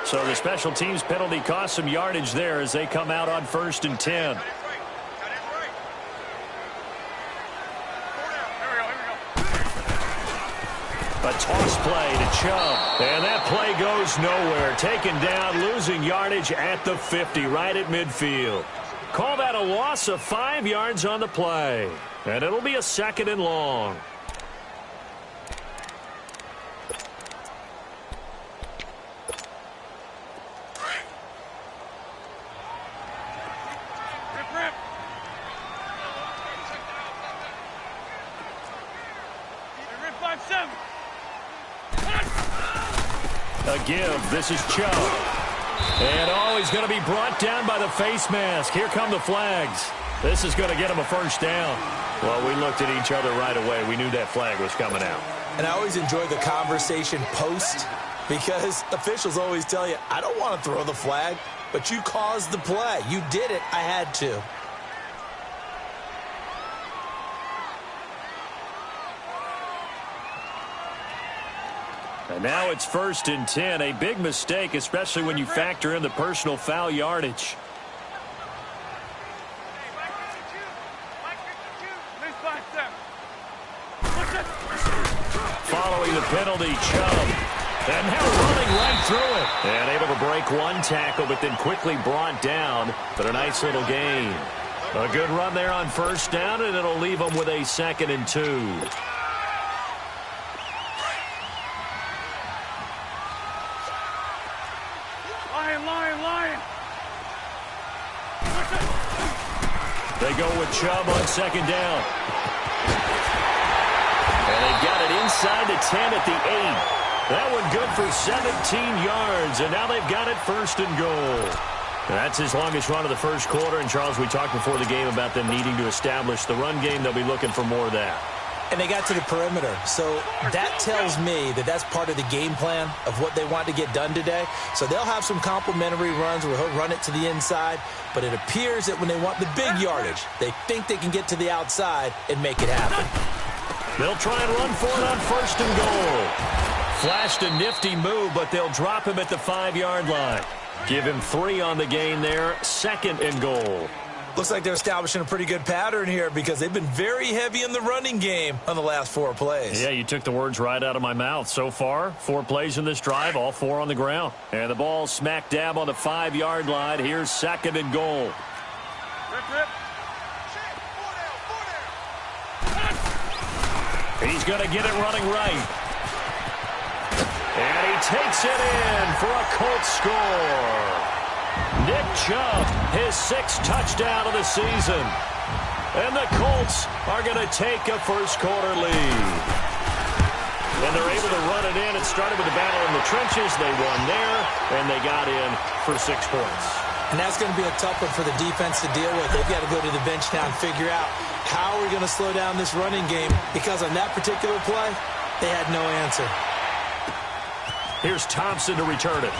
So the special teams penalty cost some yardage there as they come out on 1st and 10. A toss play to Chubb. And that play goes nowhere. Taken down, losing yardage at the 50, right at midfield. Call that a loss of 5 yards on the play. And it'll be a 2nd and long. A give. This is Chubb. And he's going to be brought down by the face mask. Here come the flags. This is going to get him a 1st down. Well, we looked at each other right away. We knew that flag was coming out. And I always enjoy the conversation post because officials always tell you, I don't want to throw the flag, but you caused the play. You did it. I had to. And now it's 1st and 10. A big mistake, especially when you factor in the personal foul yardage. Following the penalty, Chubb. And now running right through it. And able to break one tackle, but then quickly brought down. But a nice little gain. A good run there on 1st down, and it'll leave them with a 2nd and 2. They go with Chubb on 2nd down. And they've got it inside the 10 at the 8. That one good for 17 yards. And now they've got it 1st and goal. That's his longest run of the 1st quarter. And, Charles, we talked before the game about them needing to establish the run game. They'll be looking for more of that. And they got to the perimeter. So that tells me that that's part of the game plan of what they want to get done today. So they'll have some complimentary runs where he'll run it to the inside. But it appears that when they want the big yardage, they think they can get to the outside and make it happen. They'll try and run for it on 1st and goal. Flashed a nifty move, but they'll drop him at the 5-yard line. Give him 3 on the gain there. 2nd and goal. Looks like they're establishing a pretty good pattern here because they've been very heavy in the running game on the last 4 plays. Yeah, you took the words right out of my mouth. So far, 4 plays in this drive, all 4 on the ground. And the ball smack dab on the 5-yard line. Here's 2nd and goal. He's going to get it running right. And he takes it in for a Colts score. Nick Chubb, his 6th touchdown of the season. And the Colts are going to take a 1st quarter lead. And they're able to run it in. It started with a battle in the trenches. They won there, and they got in for 6 points. And that's going to be a tough one for the defense to deal with. They've got to go to the bench now and figure out how we're going to slow down this running game because on that particular play, they had no answer. Here's Thompson to return it.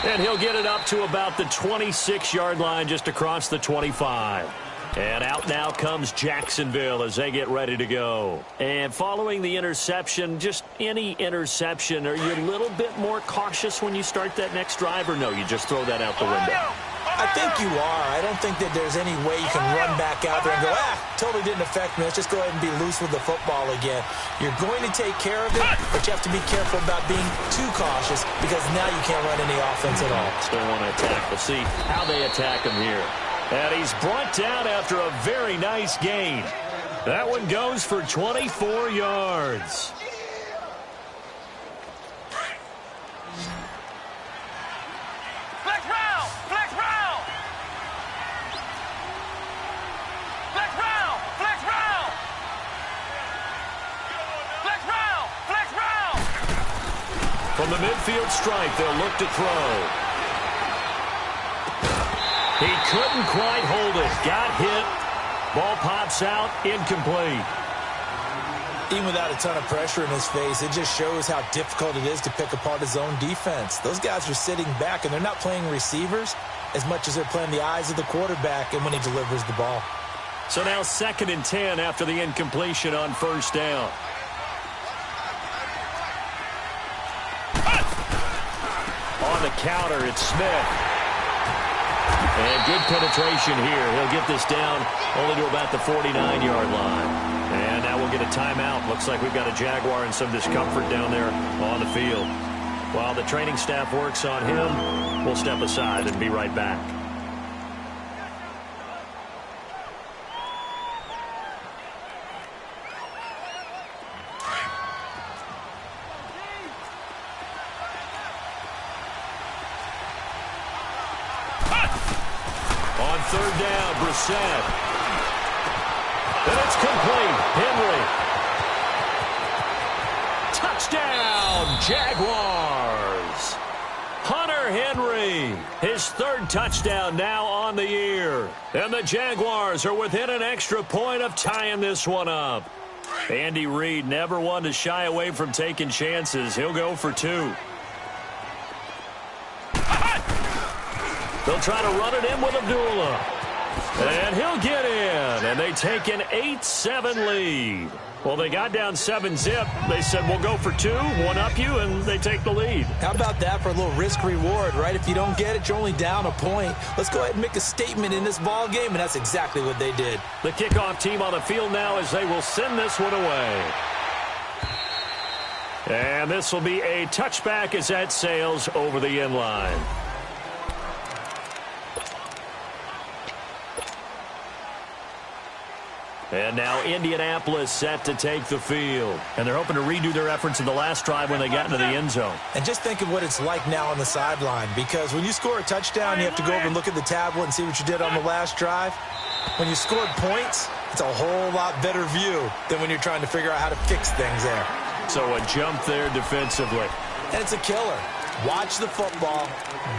And he'll get it up to about the 26-yard line just across the 25. And out now comes Jacksonville as they get ready to go. And following the interception, just any interception, are you a little bit more cautious when you start that next drive, or no, you just throw that out the window? I think you are. I don't think that there's any way you can run back out there and go, totally didn't affect me. Let's just go ahead and be loose with the football again. You're going to take care of it, but you have to be careful about being too cautious because now you can't run any offense at all. Still want to attack. We'll see how they attack him here. And he's brought down after a very nice gain. That one goes for 24 yards. From the midfield stripe, they'll look to throw. He couldn't quite hold it. Got hit. Ball pops out. Incomplete. Even without a ton of pressure in his face, it just shows how difficult it is to pick apart his own defense. Those guys are sitting back, and they're not playing receivers as much as they're playing the eyes of the quarterback and when he delivers the ball. So now 2nd and 10 after the incompletion on 1st down. On the counter, it's Smith. And good penetration here. He'll get this down only to about the 49-yard line. And now we'll get a timeout. Looks like we've got a Jaguar and some discomfort down there on the field. While the training staff works on him, we'll step aside and be right back. On third down, Brissett. And it's complete. Henry. Touchdown, Jaguars. Hunter Henry, his third touchdown now on the year. And the Jaguars are within an extra point of tying this one up. Andy Reid never one to shy away from taking chances. He'll go for two. They'll try to run it in with Abdullah. And he'll get in. And they take an 8-7 lead. Well, they got down 7-zip. They said, we'll go for two, one up you, and they take the lead. How about that for a little risk-reward, right? If you don't get it, you're only down a point. Let's go ahead and make a statement in this ball game, and that's exactly what they did. The kickoff team on the field now as they will send this one away. And this will be a touchback as that sails over the end line. And now Indianapolis set to take the field. And they're hoping to redo their efforts in the last drive when they got into the end zone. And just think of what it's like now on the sideline, because when you score a touchdown, you have to go over and look at the tablet and see what you did on the last drive. When you scored points, it's a whole lot better view than when you're trying to figure out how to fix things there. So a jump there defensively. And it's a killer. Watch the football.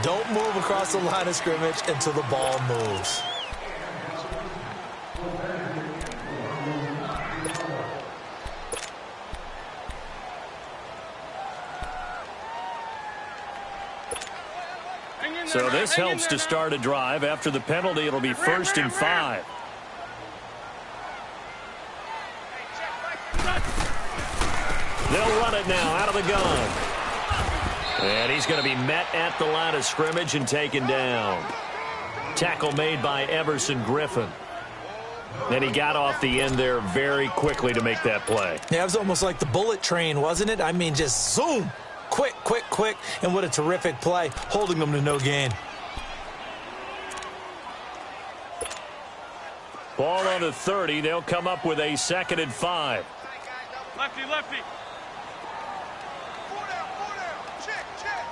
Don't move across the line of scrimmage until the ball moves. So this helps to start a drive. After the penalty, it'll be 1st and 5. They'll run it now out of the gun. And he's going to be met at the line of scrimmage and taken down. Tackle made by Everson Griffin. And he got off the end there very quickly to make that play. Yeah, it was almost like the bullet train, wasn't it? I mean, just zoom. Quick, quick, quick, and what a terrific play, holding them to no gain. Ball on the 30. They'll come up with a 2nd and 5. Lefty, lefty. Check, check.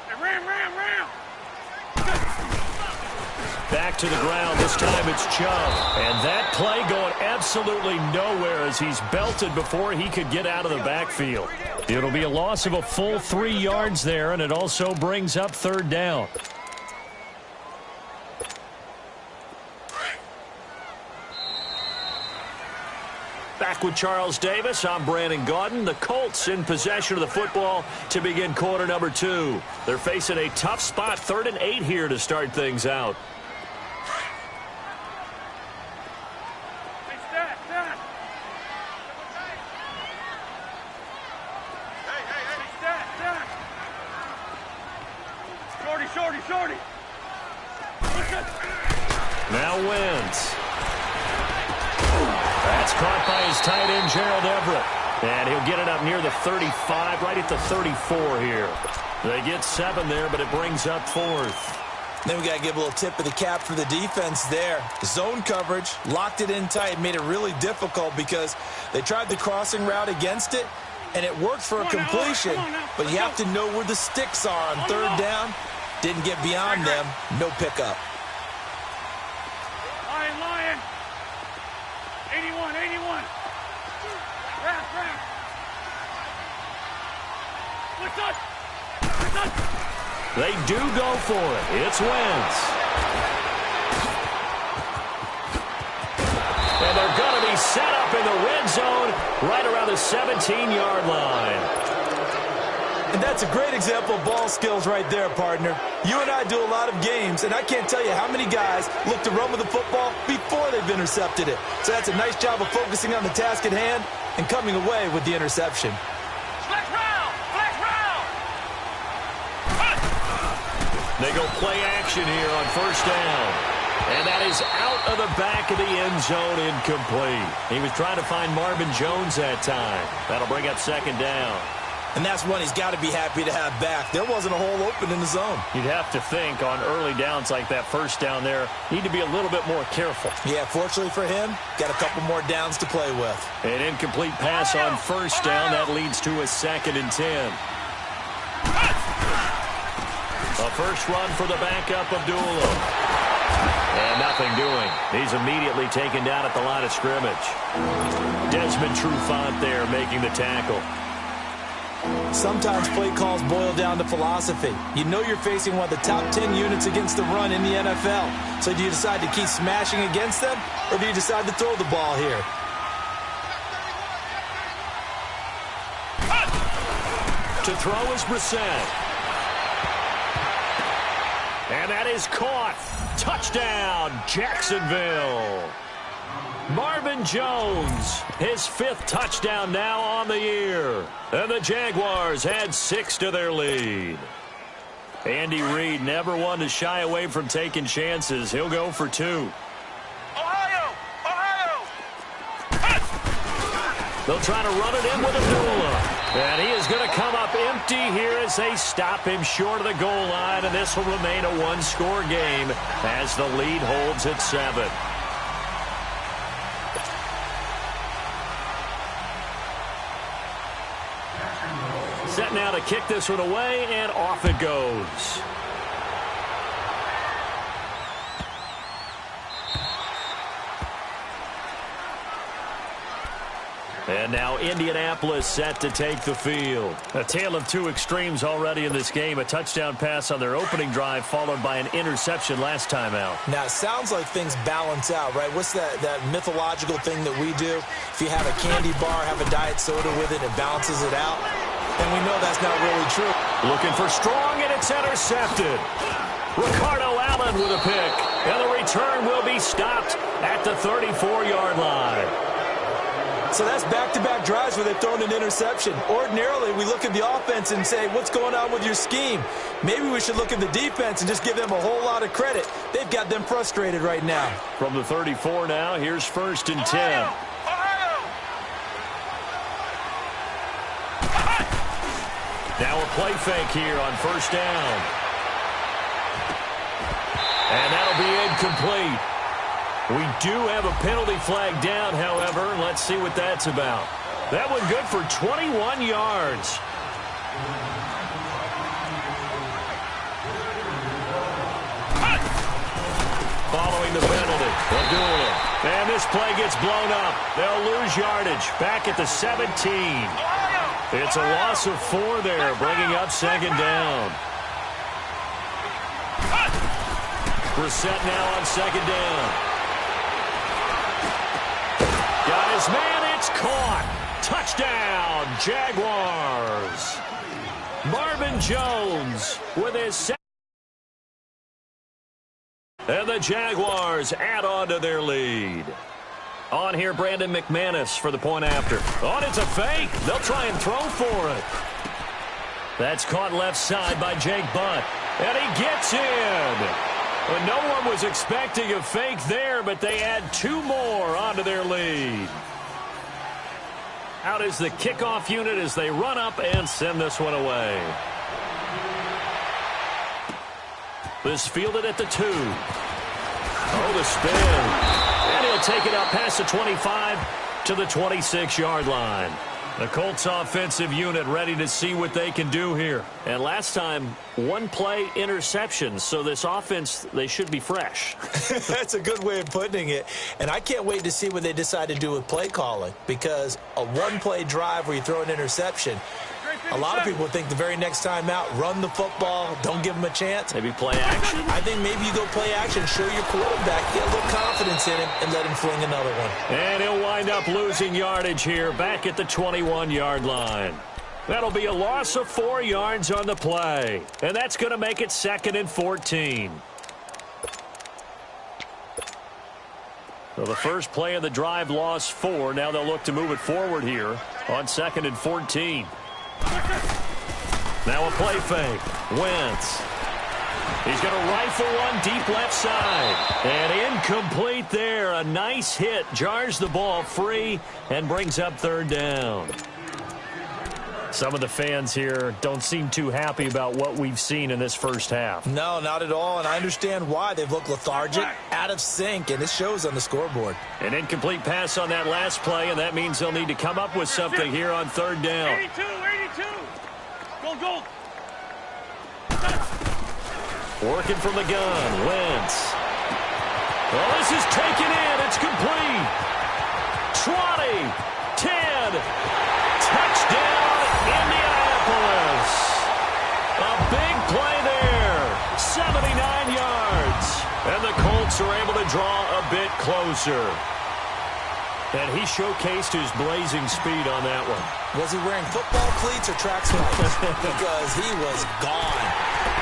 Hey, ram. Back to the ground. This time it's Chubb. And that play going absolutely nowhere as he's belted before he could get out of the backfield. It'll be a loss of a full 3 yards there, and it also brings up 3rd down. Back with Charles Davis, I'm Brandon Gaudin. The Colts in possession of the football to begin quarter number 2. They're facing a tough spot, 3rd and 8 here to start things out. Shorty. Now Wentz. That's caught by his tight end, Gerald Everett. And he'll get it up near the 35, right at the 34 here. They get 7 there, but it brings up 4th. Then we got to give a little tip of the cap for the defense there. Zone coverage, locked it in tight, made it really difficult because they tried the crossing route against it, and it worked for a completion, but you have to know where the sticks are on 3rd down. Didn't get beyond them. No pickup. Lion. 81. Wrap. What's up? They do go for it. It's Wentz. And they're going to be set up in the red zone right around the 17-yard line. And that's a great example of ball skills right there, partner. You and I do a lot of games, and I can't tell you how many guys look to run with the football before they've intercepted it. So that's a nice job of focusing on the task at hand and coming away with the interception. Flex round. They go play action here on first down. And that is out of the back of the end zone, incomplete. He was trying to find Marvin Jones that time. That'll bring up second down. And that's one he's got to be happy to have back. There wasn't a hole open in the zone. You'd have to think on early downs like that first down there, need to be a little bit more careful. Yeah, fortunately for him, got a couple more downs to play with. An incomplete pass on first down. That leads to a 2nd and 10. A first run for the backup, Abdullah. And nothing doing. He's immediately taken down at the line of scrimmage. Desmond Trufant there making the tackle. Sometimes play calls boil down to philosophy. You know you're facing one of the top 10 units against the run in the NFL. So do you decide to keep smashing against them, or do you decide to throw the ball here? To throw is Brissett. And that is caught. Touchdown, Jacksonville. Marvin Jones, his 5th touchdown now on the year. And the Jaguars add 6 to their lead. Andy Reid never one to shy away from taking chances. He'll go for 2. Ohio! Ohio! They'll try to run it in with Abdullah. And he is going to come up empty here as they stop him short of the goal line. And this will remain a one-score game as the lead holds at 7. Set now to kick this one away, and off it goes. And now Indianapolis set to take the field. A tale of two extremes already in this game. A touchdown pass on their opening drive followed by an interception last time out. Now, it sounds like things balance out, right? What's that mythological thing that we do? If you have a candy bar, have a diet soda with it, it balances it out. And we know that's not really true. Looking for strong, and it's intercepted. Ricardo Allen with a pick. And the return will be stopped at the 34-yard line. So that's back-to-back drives where they've thrown an interception. Ordinarily, we look at the offense and say, what's going on with your scheme? Maybe we should look at the defense and just give them a whole lot of credit. They've got them frustrated right now. From the 34 now, here's 1st and 10. Now a play fake here on 1st down. And that'll be incomplete. We do have a penalty flag down, however. Let's see what that's about. That one good for 21 yards. Following the penalty, Abdullah. And this play gets blown up. They'll lose yardage back at the 17. It's a loss of 4 there, bringing up 2nd down. Brissett now on 2nd down. Got his man, it's caught. Touchdown, Jaguars. Marvin Jones with his second. And the Jaguars add on to their lead. On here, Brandon McManus for the point after. On, it's a fake. They'll try and throw for it. That's caught left side by Jake Butt. And he gets in. And no one was expecting a fake there, but they add 2 more onto their lead. Out is the kickoff unit as they run up and send this one away. This fielded at the 2. Oh, the spin. And he'll take it out past the 25 to the 26-yard line. The Colts offensive unit ready to see what they can do here. And last time, 1 play interception. So this offense, they should be fresh. That's a good way of putting it. And I can't wait to see what they decide to do with play calling. Because a 1-play drive where you throw an interception, a lot of people think the very next time out, run the football, don't give them a chance. Maybe play action? I think maybe you go play action, show your quarterback, get a little confidence in him, and let him fling another one. And he'll wind up losing yardage here back at the 21-yard line. That'll be a loss of 4 yards on the play. And that's going to make it 2nd and 14. So the first play of the drive lost 4. Now they'll look to move it forward here on 2nd and 14. Now a play fake. Wentz. He's going to rifle one deep left side. And incomplete there. A nice hit. Jars the ball free and brings up third down. Some of the fans here don't seem too happy about what we've seen in this first half. No, not at all, and I understand why. They've looked lethargic, out of sync, and it shows on the scoreboard. An incomplete pass on that last play, and that means they'll need to come up with something here on third down. 82. Go. Working from the gun, Wentz. Well, this is taken in. It's complete. 20, 10, touchdown, Indianapolis. A big play there, 79 yards. And the Colts are able to draw a bit closer. And he showcased his blazing speed on that one. Was he wearing football cleats or track spikes? Because he was gone.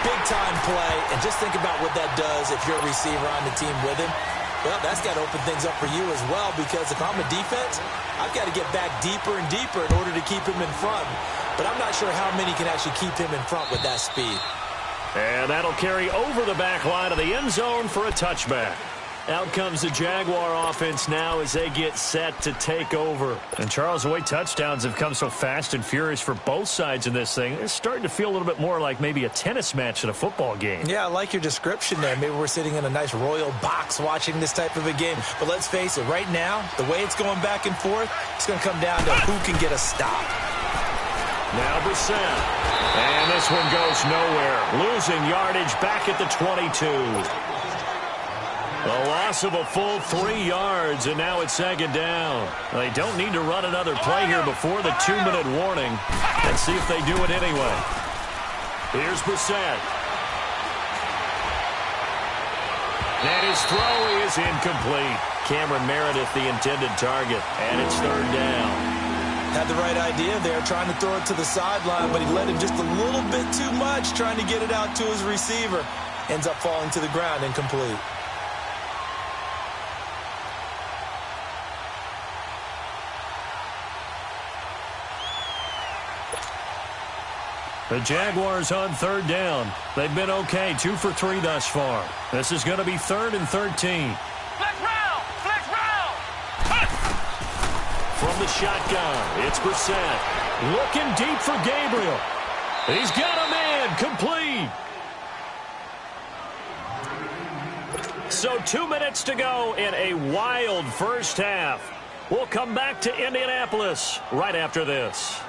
Big-time play, and just think about what that does if you're a receiver on the team with him. Well, that's got to open things up for you as well, because if I'm a defense, I've got to get back deeper and deeper in order to keep him in front. But I'm not sure how many can actually keep him in front with that speed. And that'll carry over the back line of the end zone for a touchback. Out comes the Jaguar offense now as they get set to take over. And, Charles, the way touchdowns have come so fast and furious for both sides in this thing, it's starting to feel a little bit more like maybe a tennis match in a football game. Yeah, I like your description there. Maybe we're sitting in a nice royal box watching this type of a game. But let's face it, right now, the way it's going back and forth, it's going to come down to who can get a stop. Now Brissett. And this one goes nowhere. Losing yardage back at the 22. A loss of a full 3 yards, and now it's second down. They don't need to run another play here before the 2-minute warning. Let's see if they do it anyway. Here's Brissett. And his throw is incomplete. Cameron Meredith, the intended target, and it's third down. Had the right idea there, trying to throw it to the sideline, but he let him just a little bit too much, trying to get it out to his receiver. Ends up falling to the ground, incomplete. The Jaguars on third down. They've been okay, 2 for 3 thus far. This is going to be 3rd and 13. Flex round. From the shotgun, it's Brissett. Looking deep for Gabriel. He's got a man, complete. So 2 minutes to go in a wild first half. We'll come back to Indianapolis right after this.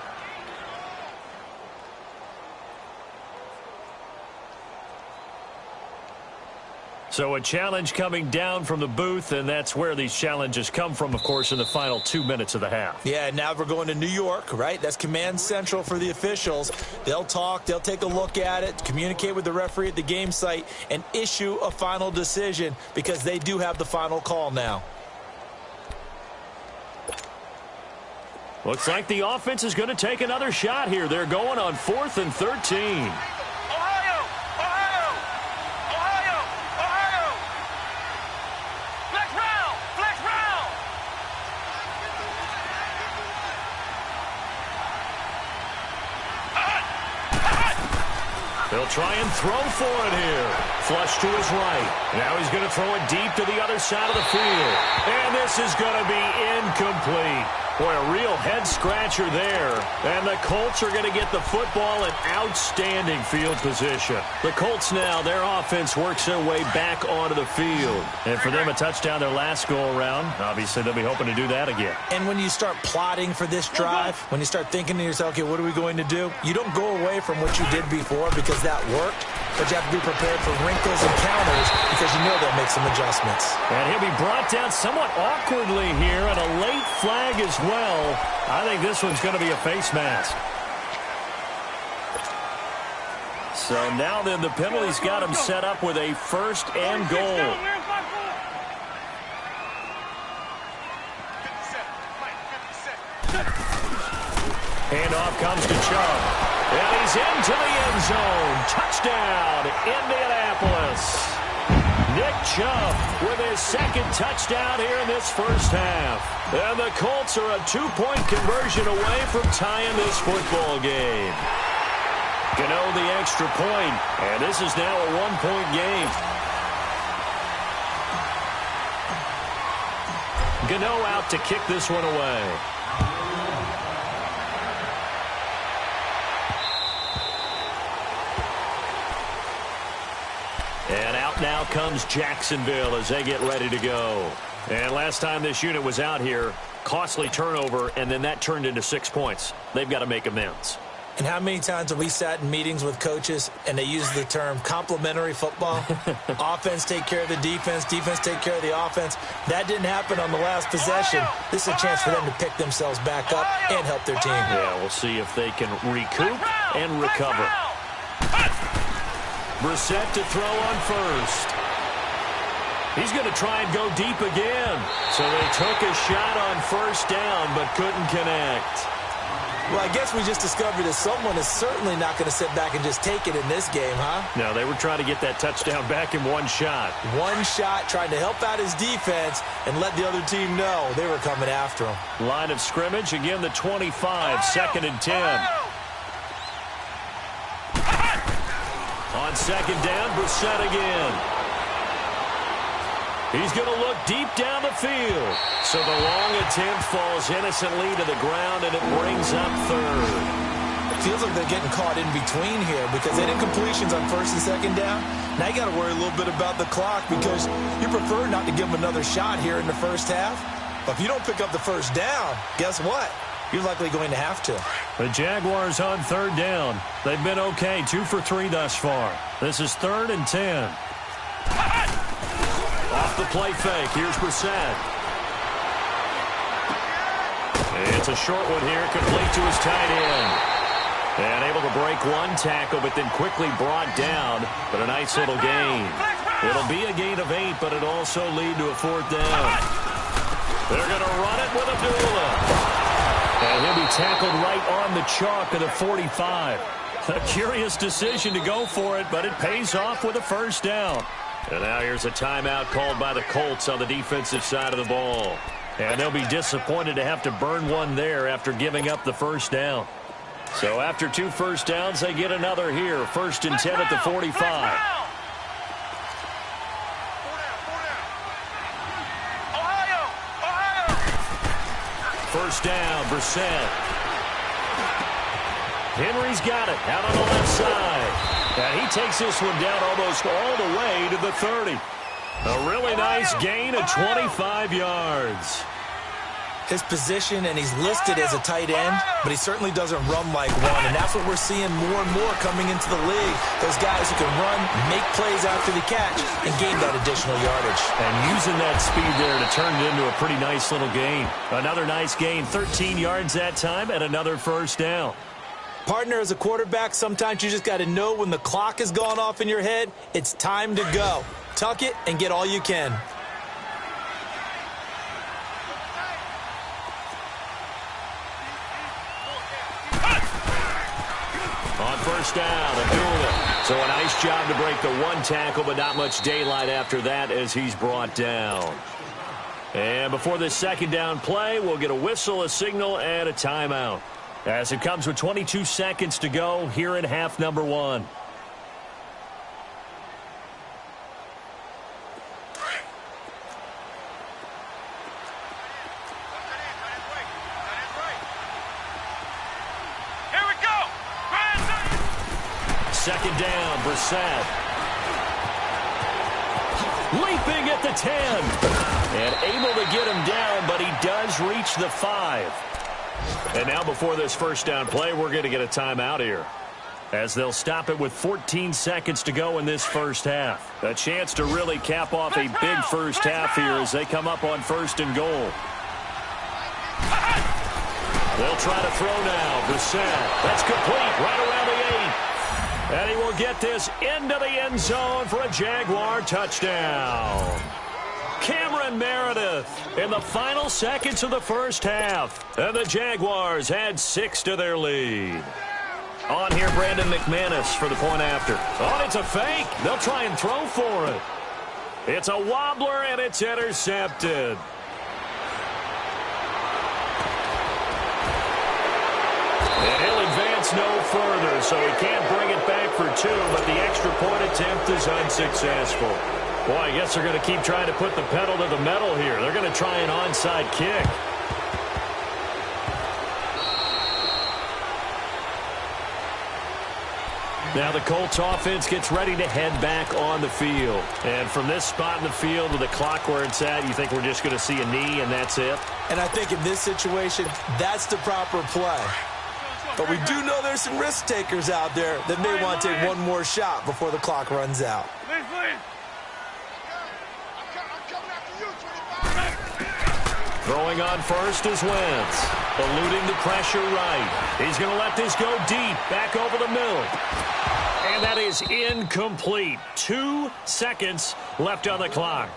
So a challenge coming down from the booth, and that's where these challenges come from, of course, in the final 2 minutes of the half. Yeah, now we're going to New York, right? That's command central for the officials. They'll talk, they'll take a look at it, communicate with the referee at the game site, and issue a final decision because they do have the final call now. Looks like the offense is going to take another shot here. They're going on 4th and 13. They'll try and throw for it here. Flush to his right. Now he's going to throw it deep to the other side of the field. And this is going to be incomplete. Boy, a real head-scratcher there. And the Colts are going to get the football in outstanding field position. The Colts now, their offense works their way back onto the field. And for them, a touchdown their last go-around. Obviously, they'll be hoping to do that again. And when you start plotting for this drive, when you start thinking to yourself, okay, what are we going to do? You don't go away from what you did before because that worked. But you have to be prepared for wrinkles and counters because you know they'll make some adjustments. And he'll be brought down somewhat awkwardly here, and a late flag as well. I think this one's going to be a face mask. So now then the penalty's got him set up with a 1st and goal. Handoff comes to Chubb. And he's into the end zone. Touchdown, Indianapolis. Nick Chubb with his 2nd touchdown here in this first half. And the Colts are a 2-point conversion away from tying this football game. Gano the extra point, and this is now a one-point game. Gano out to kick this one away. And out now comes Jacksonville as they get ready to go. And last time this unit was out here, costly turnover, and then that turned into 6 points. They've got to make amends. And how many times have we sat in meetings with coaches and they use the term complementary football? Offense take care of the defense, defense take care of the offense. That didn't happen on the last possession. This is a chance for them to pick themselves back up and help their team. Yeah, we'll see if they can recoup and recover. Brissett to throw on first. He's going to try and go deep again. So they took a shot on first down but couldn't connect. Well, I guess we just discovered that someone is certainly not going to sit back and just take it in this game, huh? No, they were trying to get that touchdown back in one shot. One shot, trying to help out his defense and let the other team know they were coming after him. Line of scrimmage, again the 25, second and 10. On second down, Brissett again. He's going to look deep down the field. So the long attempt falls innocently to the ground, and it brings up third. It feels like they're getting caught in between here because they did completions on first and second down. Now you got to worry a little bit about the clock because you prefer not to give them another shot here in the first half. But if you don't pick up the first down, guess what? You're likely going to have to. The Jaguars on third down. They've been okay, 2 for 3 thus far. This is 3rd and 10. Off the play fake, here's Brissett. It's a short one here, complete to his tight end. And able to break one tackle, but then quickly brought down. But a nice little gain. It'll be a gain of 8, but it'll also lead to a 4th down. They're going to run it with Abdullah. And he'll be tackled right on the chalk of the 45. A curious decision to go for it, but it pays off with a first down. And now here's a timeout called by the Colts on the defensive side of the ball. And they'll be disappointed to have to burn one there after giving up the first down. So after 2 first downs, they get another here. 1st and 10 at the 45. First down, Brissett. Henry's got it out on the left side. And he takes this one down almost all the way to the 30. A really nice gain of 25 yards. His position, and he's listed as a tight end, but he certainly doesn't run like one. And that's what we're seeing more and more coming into the league. Those guys who can run, make plays after the catch, and gain that additional yardage. And using that speed there to turn it into a pretty nice little gain. Another nice gain, 13 yards that time, and another first down. Partner, as a quarterback, sometimes you just got to know when the clock has gone off in your head, it's time to go. Tuck it and get all you can. On first down, Abdullah. So a nice job to break the one tackle, but not much daylight after that as he's brought down. And before this second down play, we'll get a whistle, a signal, and a timeout. As it comes with 22 seconds to go here in half number 1. Here we go. Second down, Brissett. Leaping at the 10. And able to get him down, but he does reach the 5. And now before this first down play, we're going to get a timeout here, as they'll stop it with 14 seconds to go in this first half. A chance to really cap off a big first half here as they come up on 1st and goal. They'll try to throw now. Brissett. That's complete right around the 8. And he will get this into the end zone for a Jaguar touchdown. Cameron Meredith in the final seconds of the first half. And the Jaguars add 6 to their lead. On here, Brandon McManus for the point after. Oh, it's a fake. They'll try and throw for it. It's a wobbler, and it's intercepted. And he'll advance no further, so he can't bring it back for two, but the extra point attempt is unsuccessful. Boy, I guess they're going to keep trying to put the pedal to the metal here. They're going to try an onside kick. Now the Colts offense gets ready to head back on the field. And from this spot in the field with the clock where it's at, you think we're just going to see a knee and that's it? And I think in this situation, that's the proper play. But we do know there's some risk takers out there that may want to take one more shot before the clock runs out. Throwing on first is Wentz. Eluding the pressure right. He's going to let this go deep. Back over the middle. And that is incomplete. 2 seconds left on the clock.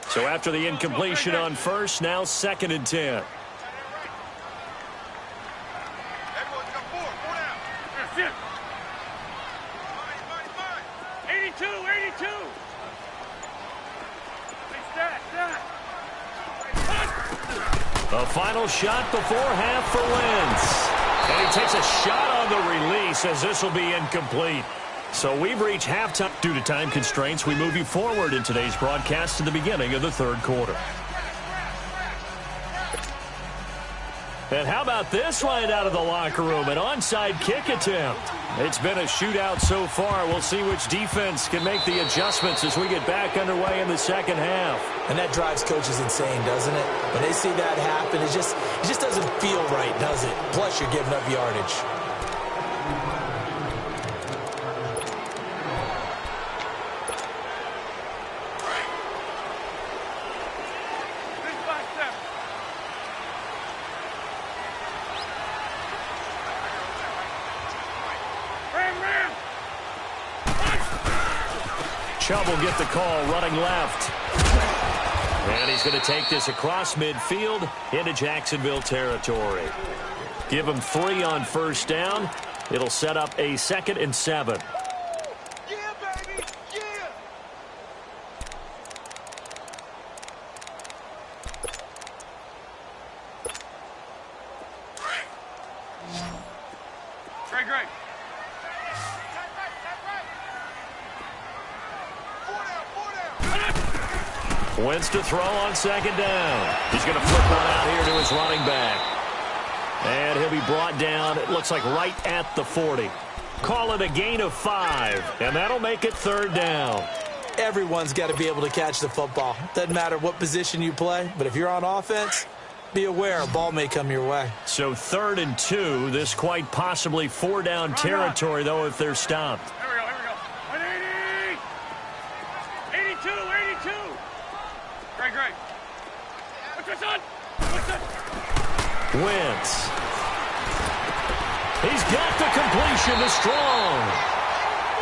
So after the incompletion on first, now 2nd and 10. A final shot before half for Wentz. And he takes a shot on the release as this will be incomplete. So we've reached halftime. Due to time constraints, we move you forward in today's broadcast to the beginning of the 3rd quarter. And how about this right out of the locker room? An onside kick attempt. It's been a shootout so far. We'll see which defense can make the adjustments as we get back underway in the 2nd half. And that drives coaches insane, doesn't it? When they see that happen, it just doesn't feel right, does it? Plus, you're giving up yardage. Chubb will get the call running left. And he's going to take this across midfield into Jacksonville territory. Give him 3 on first down. It'll set up a 2nd and 7. Yeah, baby! Yeah! Great. Wentz to throw on 2nd down. He's going to flip one out here to his running back. And he'll be brought down, it looks like right at the 40. Call it a gain of 5, and that'll make it 3rd down. Everyone's got to be able to catch the football. Doesn't matter what position you play, but if you're on offense, be aware a ball may come your way. So 3rd and 2, this quite possibly 4-down territory, though, if they're stopped. Here we go. 180! 82! Great. What's this on? Wentz. He's got the completion to Strong.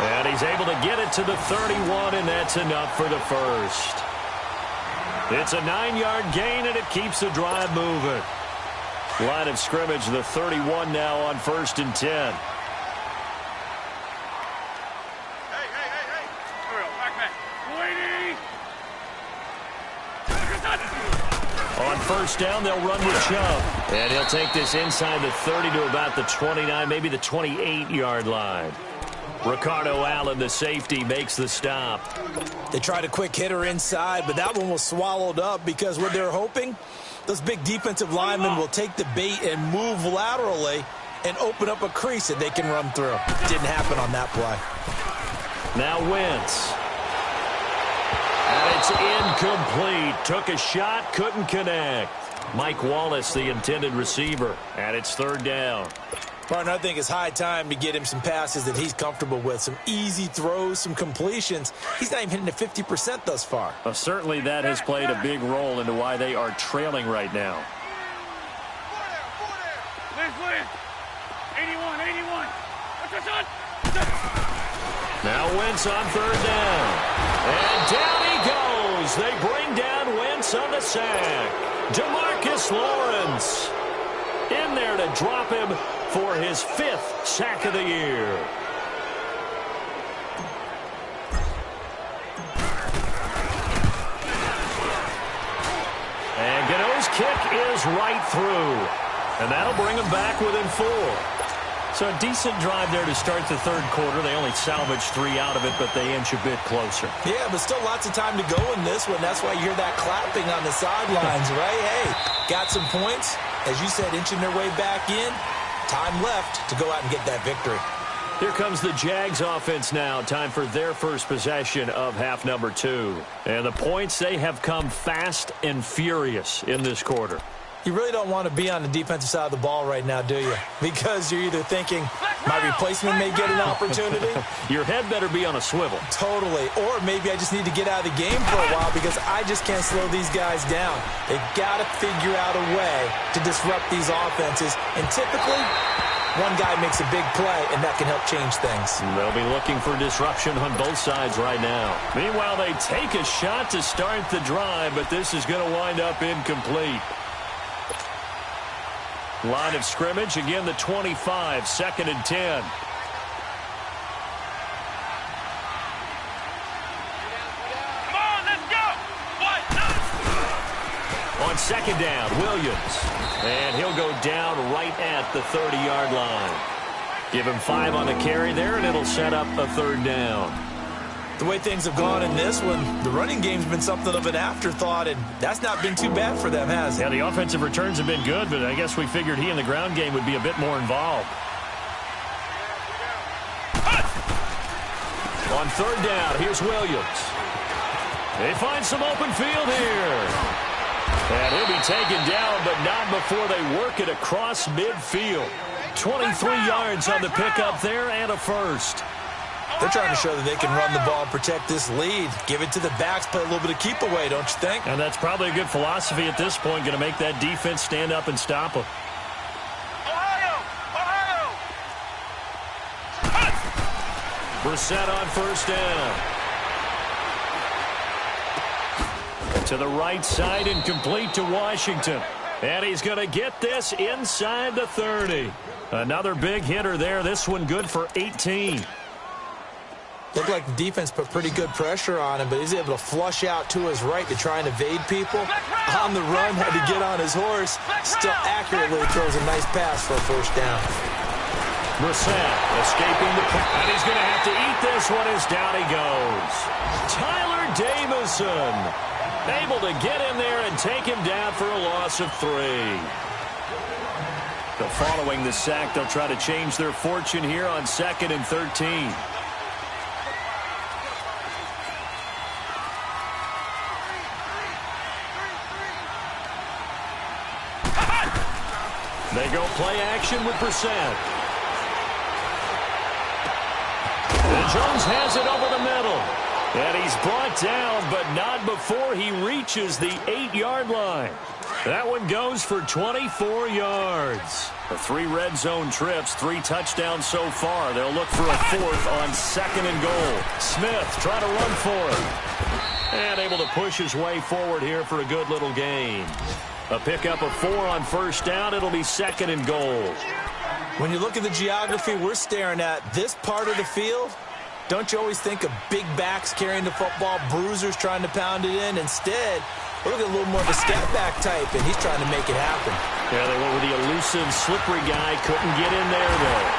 And he's able to get it to the 31, and that's enough for the first. It's a 9-yard gain, and it keeps the drive moving. Line of scrimmage, the 31 now on 1st and 10. On first down, they'll run with Chubb. And he'll take this inside the 30 to about the 29, maybe the 28-yard line. Ricardo Allen, the safety, makes the stop. They tried a quick hitter inside, but that one was swallowed up because what they're hoping, those big defensive linemen will take the bait and move laterally and open up a crease that they can run through. Didn't happen on that play. Now Wentz. And it's incomplete. Took a shot, couldn't connect. Mike Wallace, the intended receiver, and it's 3rd down. Partner, I think it's high time to get him some passes that he's comfortable with. Some easy throws, some completions. He's not even hitting the 50% thus far. Well, certainly that has played a big role into why they are trailing right now. 81. What's this on? Now Wentz on 3rd down. And down he goes. They bring down Wentz on the sack. DeMarcus Lawrence in there to to drop him for his 5th sack of the year. And Gano's kick is right through. And that'll bring him back within 4. So a decent drive there to start the third quarter. They only salvaged 3 out of it, but they inch a bit closer. Yeah, but still lots of time to go in this one. That's why you hear that clapping on the sidelines, right? Hey, got some points. As you said, inching their way back in. Time left to go out and get that victory. Here comes the Jags offense now. Time for their first possession of half number 2. And the points, they have come fast and furious in this quarter. You really don't want to be on the defensive side of the ball right now, do you? Because you're either thinking, my replacement may get an opportunity. Your head better be on a swivel. Totally. Or maybe I just need to get out of the game for a while because I just can't slow these guys down. They've got to figure out a way to disrupt these offenses. And typically, one guy makes a big play, and that can help change things. They'll be looking for disruption on both sides right now. Meanwhile, they take a shot to start the drive, but this is going to wind up incomplete. Line of scrimmage, again the 25, 2nd and 10. Come on, let's go! On 2nd down, Williams. And he'll go down right at the 30-yard line. Give him 5 on the carry there, and it'll set up a 3rd down. The way things have gone in this one, the running game's been something of an afterthought, and that's not been too bad for them, has it? Yeah, the offensive returns have been good, but I guess we figured he in the ground game would be a bit more involved. On 3rd down, here's Williams. They find some open field here. And he'll be taken down, but not before they work it across midfield. 23 yards on the pickup there and a first. They're trying to show that they can run the ball and protect this lead. Give it to the backs, play a little bit of keep away, don't you think? And that's probably a good philosophy at this point, going to make that defense stand up and stop them. Brissett on 1st down. To the right side and complete to Washington. And he's going to get this inside the 30. Another big hitter there. This one good for 18. Looked like the defense put pretty good pressure on him, but he's able to flush out to his right to try and evade people. On the run, had to get on his horse. Still accurately throws a nice pass for a 1st down. Brissett escaping the pass, and he's going to have to eat this one as down he goes. Tyler Davison able to get in there and take him down for a loss of 3. But following the sack, they'll try to change their fortune here on 2nd and 13. They go play action with Brissett. And Jones has it over the middle. And he's brought down, but not before he reaches the 8-yard line. That one goes for 24 yards. The 3 red zone trips, 3 touchdowns so far. They'll look for a 4th on 2nd and goal. Smith trying to run for it. And able to push his way forward here for a good little gain. A pickup of 4 on 1st down. It'll be 2nd and goal. When you look at the geography we're staring at, this part of the field, don't you always think of big backs carrying the football, bruisers trying to pound it in? Instead, look at a little more of a scat back type, and he's trying to make it happen. Yeah, they went with the elusive, slippery guy. Couldn't get in there, though.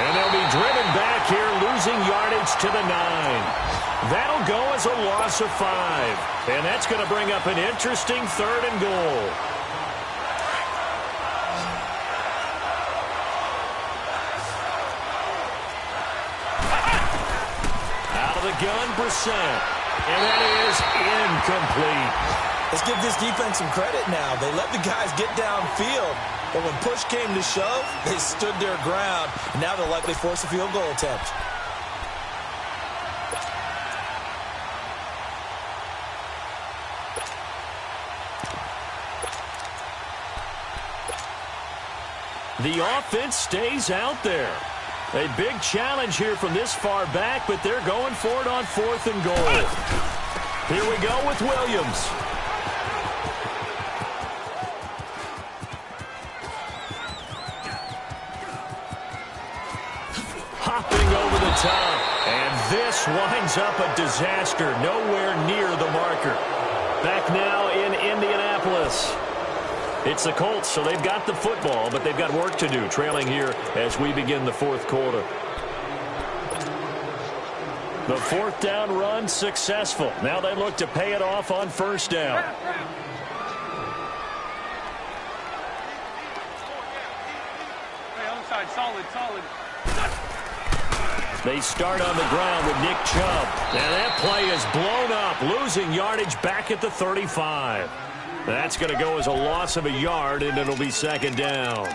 And they'll be driven back here, losing yardage to the 9. That'll go as a loss of 5. And that's going to bring up an interesting 3rd and goal. Out of the gun, Brissett. And that is incomplete. Let's give this defense some credit now. They let the guys get downfield, but when push came to shove, they stood their ground. And now they'll likely force a field goal attempt. The offense stays out there. A big challenge here from this far back, but they're going for it on 4th and goal. Here we go with Williams. popping over the top. And this winds up a disaster. Nowhere near the marker. Back now in Indianapolis. It's the Colts, so they've got the football, but they've got work to do, trailing here as we begin the fourth quarter. The fourth down run successful. Now they look to pay it off on first down. Solid. They start on the ground with Nick Chubb. And that play is blown up, losing yardage back at the 35. That's going to go as a loss of a yard, and it'll be second down.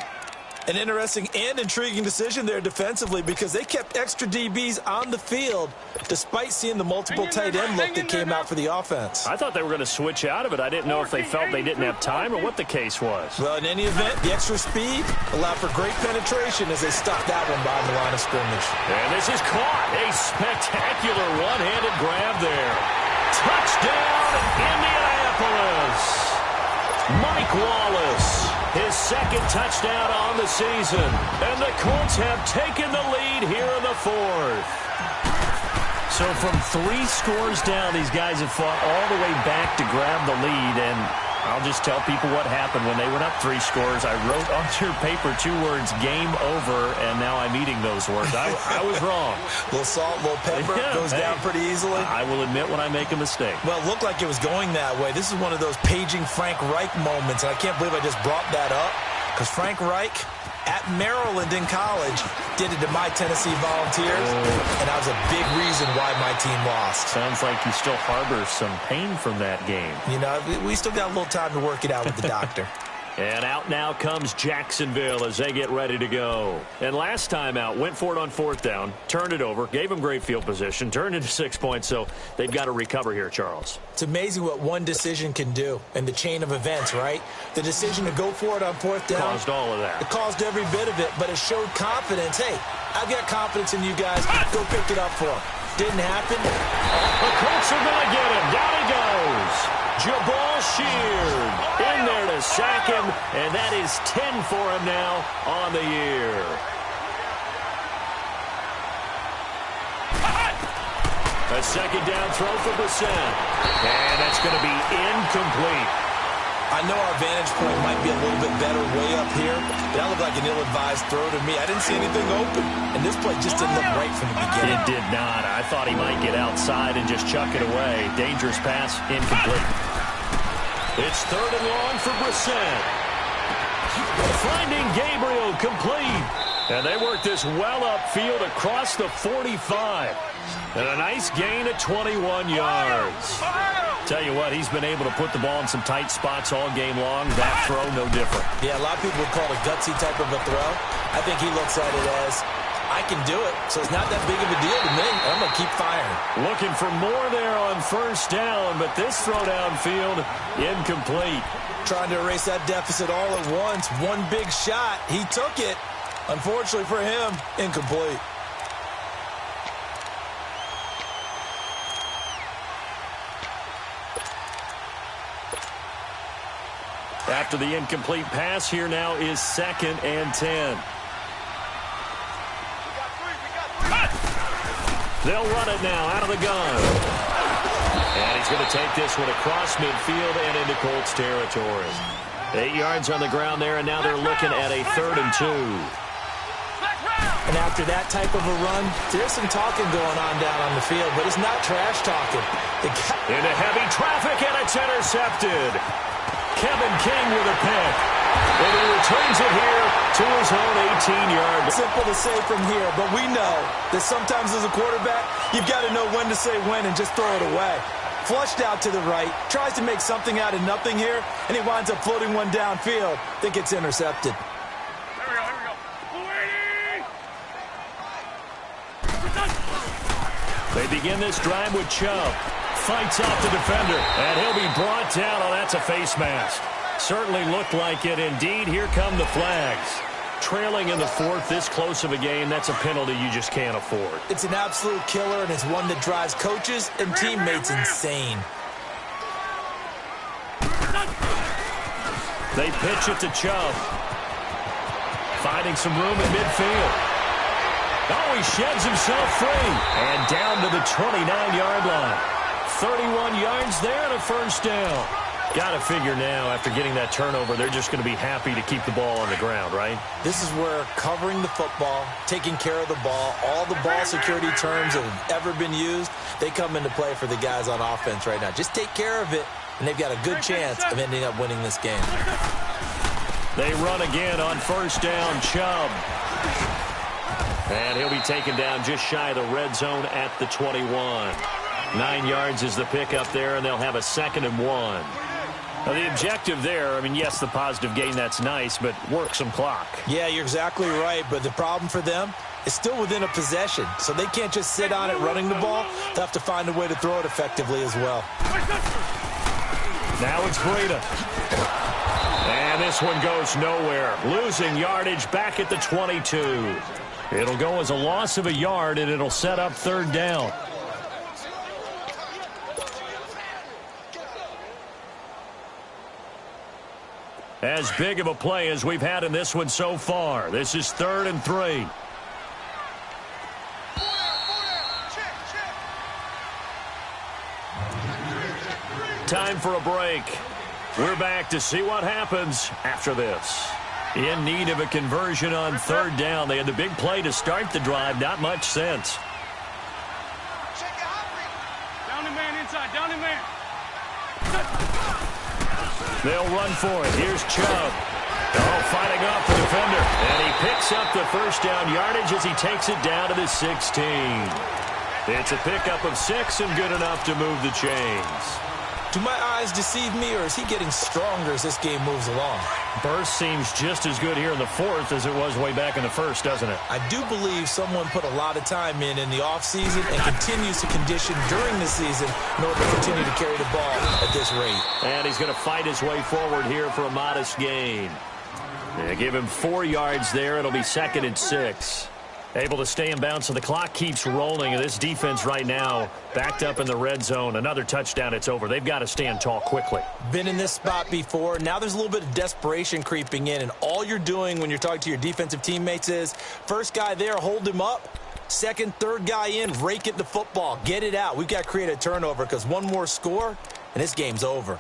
An interesting and intriguing decision there defensively because they kept extra DBs on the field despite seeing the multiple tight end look that came out for the offense. I thought they were going to switch out of it. I didn't know if they felt they didn't have time or what the case was. Well, in any event, the extra speed allowed for great penetration as they stopped that one behind the line of scrimmage. And this is caught. A spectacular one-handed grab there. Touchdown, Indianapolis. Mike Wallace, his second touchdown on the season. And the Colts have taken the lead here in the fourth. So from 3 scores down, these guys have fought all the way back to grab the lead. And I'll just tell people what happened when they went up 3 scores. I wrote on your paper 2 words, game over, and now I'm eating those words. I was wrong. A little salt, a little pepper, goes down pretty easily. I will admit when I make a mistake. Well, it looked like it was going that way. This is one of those paging Frank Reich moments, and I can't believe I just brought that up because Frank Reich at Maryland in college did it to my Tennessee Volunteers, and that was a big reason why my team lost. Sounds like you still harbor some pain from that game. You know, we still got a little time to work it out with the doctor. And out now comes Jacksonville as they get ready to go. And last time out, went for it on fourth down, turned it over, gave them great field position, turned into 6 points, so they've got to recover here, Charles. It's amazing what one decision can do in the chain of events, right? The decision to go for it on fourth down. Caused all of that. It caused every bit of it, but it showed confidence. Hey, I've got confidence in you guys. Go pick it up for them. Didn't happen. The Colts are going to get him. Down he goes. Jabal Sheard in there to sack him, and that is 10 for him now on the year. A second down throw for Brissett, and that's going to be incomplete. I know our vantage point might be a little bit better way up here, but that looked like an ill-advised throw to me. I didn't see anything open, and this play just didn't look right from the beginning. It did not. I thought he might get outside and just chuck it away. Dangerous pass, incomplete. It's third and long for Brissett. Finding Gabriel complete. And they work this well upfield across the 45. And a nice gain of 21 yards. Tell you what, he's been able to put the ball in some tight spots all game long. That throw, no different. Yeah, a lot of people would call it a gutsy type of a throw. I think he looks at it as, I can do it, so it's not that big of a deal to me. I'm going to keep firing. Looking for more there on first down, but this throw downfield, incomplete. Trying to erase that deficit all at once. One big shot. He took it. Unfortunately for him, incomplete. After the incomplete pass, here now is 2nd and 10. They'll run it now out of the gun. And he's going to take this one across midfield and into Colts territory. 8 yards on the ground there, and now they're looking at a 3rd and 2. And after that type of a run, there's some talking going on down on the field, but it's not trash talking. Into heavy traffic, and it's intercepted. Kevin King with a pick. And he returns it here to his own 18-yard. Simple to say from here, but we know that sometimes as a quarterback, you've got to know when to say when and just throw it away. Flushed out to the right, tries to make something out of nothing here, and he winds up floating one downfield. Think it's intercepted. They begin this drive with Chubb. Fights off the defender, and he'll be brought down. Oh, that's a face mask. Certainly looked like it. Indeed, here come the flags. Trailing in the fourth, this close of a game, that's a penalty you just can't afford. It's an absolute killer, and it's one that drives coaches and teammates insane. They pitch it to Chubb. Finding some room in midfield. Oh, he sheds himself free. And down to the 29-yard line. 31 yards there and a first down. Got to figure now, after getting that turnover, they're just going to be happy to keep the ball on the ground, right? This is where covering the football, taking care of the ball, all the ball security terms that have ever been used, they come into play for the guys on offense right now. Just take care of it, and they've got a good chance of ending up winning this game. They run again on first down, Chubb. And he'll be taken down just shy of the red zone at the 21. 9 yards is the pickup there, and they'll have a 2nd and 1. Now, the objective there, I mean, yes, the positive gain, that's nice, but work some clock. Yeah, you're exactly right, but the problem for them is still within a possession, so they can't just sit on it running the ball. They'll have to find a way to throw it effectively as well. Now it's Breida. And this one goes nowhere. Losing yardage back at the 22. It'll go as a loss of a yard, and it'll set up 3rd down. As big of a play as we've had in this one so far. This is 3rd and 3. Time for a break. We're back to see what happens after this. In need of a conversion on 3rd down. They had the big play to start the drive. Not much sense. Down the man inside. Down the man. They'll run for it. Here's Chubb. Oh, fighting off the defender. And he picks up the first down yardage as he takes it down to the 16. It's a pickup of 6 and good enough to move the chains. Do my eyes deceive me, or is he getting stronger as this game moves along? Burst seems just as good here in the 4th as it was way back in the 1st, doesn't it? I do believe someone put a lot of time in the offseason and continues to condition during the season in order to continue to carry the ball at this rate. And he's going to fight his way forward here for a modest gain. They give him 4 yards there. It'll be 2nd and 6. Able to stay in bounds, so the clock keeps rolling. And this defense right now backed up in the red zone. Another touchdown, it's over. They've got to stand tall quickly. Been in this spot before. Now there's a little bit of desperation creeping in. And all you're doing when you're talking to your defensive teammates is, first guy there, hold him up. Second, third guy in, rake it the football. Get it out. We've got to create a turnover because one more score, and this game's over.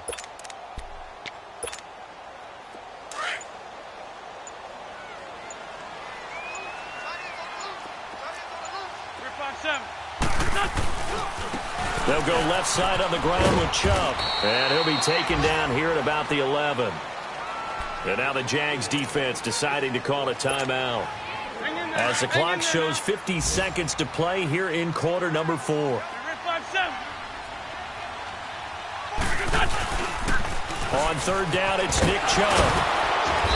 They'll go left side on the ground with Chubb. And he'll be taken down here at about the 11. And now the Jags defense deciding to call a timeout. As the clock shows 50 seconds to play here in quarter number 4. On 3rd down, it's Nick Chubb.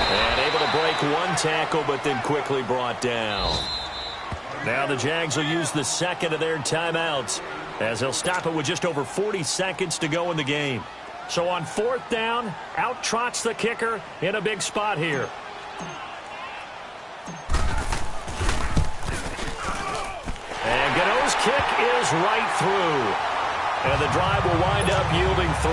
And able to break one tackle, but then quickly brought down. Now the Jags will use the 2nd of their timeouts, as they'll stop it with just over 40 seconds to go in the game. So on 4th down, out trots the kicker in a big spot here. And Gano's kick is right through. And the drive will wind up yielding 3.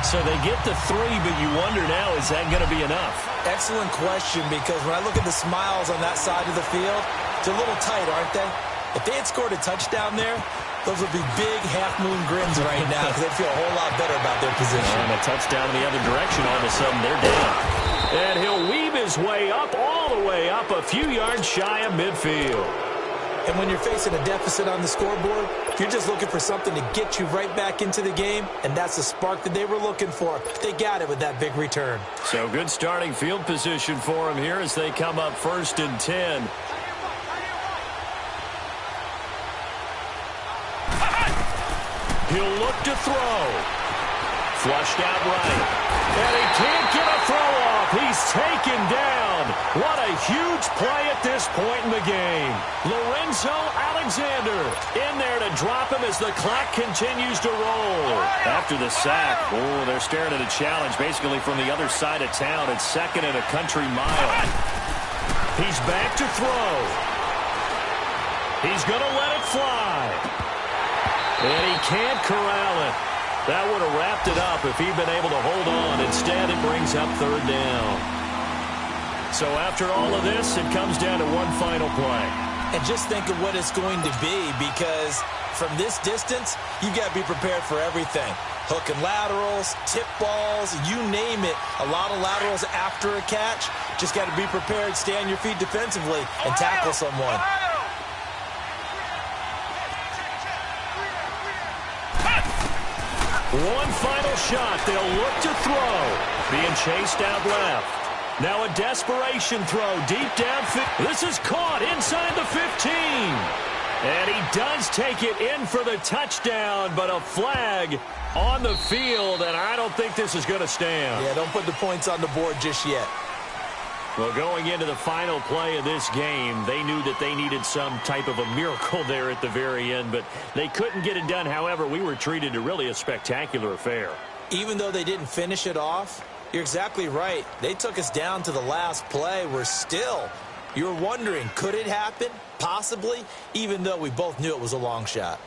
So they get the 3, but you wonder now, is that going to be enough? Excellent question, because when I look at the smiles on that side of the field, they're a little tight, aren't they? If they had scored a touchdown there, those would be big half-moon grins right now because they feel a whole lot better about their position. And a touchdown in the other direction, all of a sudden they're down. And he'll weave his way up, all the way up, a few yards shy of midfield. And when you're facing a deficit on the scoreboard, you're just looking for something to get you right back into the game, and that's the spark that they were looking for. They got it with that big return. So good starting field position for them here as they come up 1st and 10. He'll look to throw. Flushed out right. And he can't get a throw off. He's taken down. What a huge play at this point in the game. Lorenzo Alexander in there to drop him as the clock continues to roll. After the sack, oh, they're staring at a challenge basically from the other side of town. It's 2nd and a country mile. He's back to throw. He's going to let it fly. And he can't corral it. That would have wrapped it up if he'd been able to hold on. Instead, it brings up 3rd down. So after all of this, it comes down to one final play. And just think of what it's going to be, because from this distance, you got to be prepared for everything. Hook and laterals, tip balls, you name it. A lot of laterals after a catch. Just got to be prepared, stay on your feet defensively, and tackle someone. One final shot. They'll look to throw. Being chased out left. Now a desperation throw deep downfield. This is caught inside the 15. And he does take it in for the touchdown, but a flag on the field, and I don't think this is going to stand. Yeah, don't put the points on the board just yet. Well, going into the final play of this game, they knew that they needed some type of a miracle there at the very end, but they couldn't get it done. However, we were treated to really a spectacular affair. Even though they didn't finish it off, you're exactly right. They took us down to the last play. You're wondering, could it happen? Possibly, even though we both knew it was a long shot.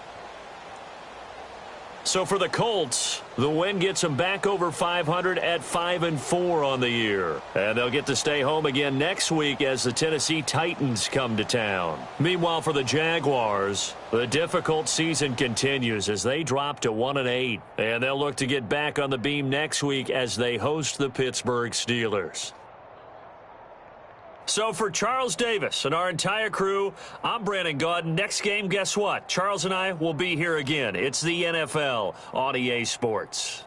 So for the Colts, the win gets them back over 500 at 5-4 on the year. And they'll get to stay home again next week as the Tennessee Titans come to town. Meanwhile, for the Jaguars, the difficult season continues as they drop to 1-8. And they'll look to get back on the beam next week as they host the Pittsburgh Steelers. So for Charles Davis and our entire crew, I'm Brandon Gaudin. Next game, guess what? Charles and I will be here again. It's the NFL on EA Sports.